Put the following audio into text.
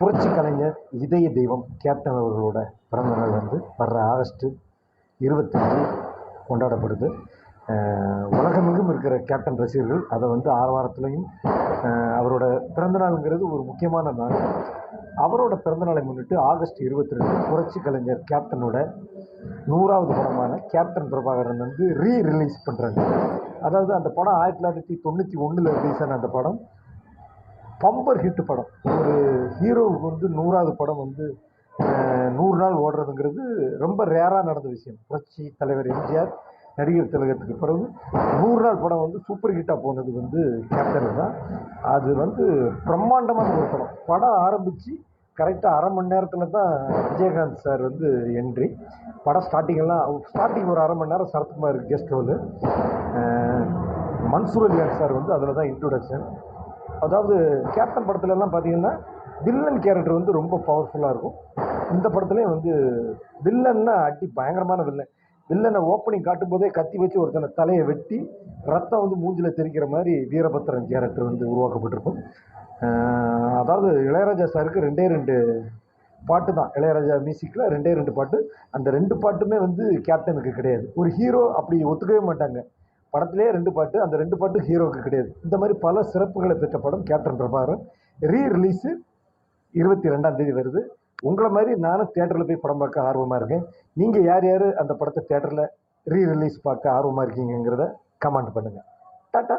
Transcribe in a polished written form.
புரட்சி கலைஞர் இதய தெய்வம் கேப்டன் அவர்களோட பிறந்தநாள் வந்து வர்ற ஆகஸ்ட் 25 கொண்டாடப்படுது. உலகமெங்கும் இருக்கிற கேப்டன் ரசிகர்கள் அதை வந்து ஆரவாரத்துலையும் அவரோட பிறந்தநாளுங்கிறது ஒரு முக்கியமான நாள். அவரோட பிறந்தநாளை முன்னிட்டு ஆகஸ்ட் 22 புரட்சி கலைஞர் கேப்டனோட 100வது படமான கேப்டன் பிரபாகரன் வந்து ரிலீஸ் பண்ணுறாங்க. அதாவது அந்த படம் 1991 ரிலீஸ் ஆன அந்த படம் பம்பர் ஹிட் படம். ஒரு ஹீரோவுக்கு வந்து 100வது படம் வந்து 100 நாள் ஓடுறதுங்கிறது ரொம்ப ரேராக நடந்த விஷயம். புரட்சி தலைவர் எம்ஜிஆர் நடிகர் திலகத்துக்கு பிறகு 100 நாள் படம் வந்து சூப்பர் ஹிட்டாக போனது வந்து கேப்டன் தான். அது வந்து பிரம்மாண்டமான ஒரு படம். படம் ஆரம்பித்து கரெக்டாக அரை மணி நேரத்தில் தான் விஜயகாந்த் சார் வந்து என்ட்ரி. படம் ஸ்டார்டிங் ஒரு அரை மணி நேரம் Sarathkumar guest role, Mansoor Aliyan sir வந்து அதில் தான் இன்ட்ரோடக்ஷன். அதாவது கேப்டன் படத்துலலாம் பார்த்தீங்கன்னா வில்லன் கேரக்டர் வந்து ரொம்ப பவர்ஃபுல்லாக இருக்கும். இந்த படத்துலேயும் வந்து வில்லன்னா அடி பயங்கரமான வில்லனை ஓப்பனிங் காட்டும் போதே கத்தி வச்சு ஒருத்தனை தலையை வெட்டி ரத்தம் வந்து மூஞ்சில் தெரிக்கிற மாதிரி வீரபத்திரன் கேரக்டர் வந்து உருவாக்கப்பட்டிருக்கும். அதாவது இளையராஜா சாருக்கு 2 பாட்டு தான், இளையராஜா மியூசிக்கில் 2 பாட்டு. அந்த 2 பாட்டுமே வந்து கேப்டனுக்கு கிடையாது. ஒரு ஹீரோ அப்படி ஒத்துக்கவே மாட்டாங்க. படத்திலே 2 பாட்டு, அந்த 2 பாட்டு ஹீரோவுக்கு கிடையாது. இந்த மாதிரி பல சிறப்புகளை பெற்ற படம் கேப்டன் பிரபாகரன். ரிலீஸு 22ஆம் தேதி வருது. உங்களை மாதிரி நானும் தேட்டரில் போய் படம் பார்க்க ஆர்வமாக இருக்கேன். நீங்கள் யார் யார் அந்த படத்தை தேட்டரில் ரிலீஸ் பார்க்க ஆர்வமாக இருக்கீங்கிறத கமெண்ட் பண்ணுங்கள். டாட்டா.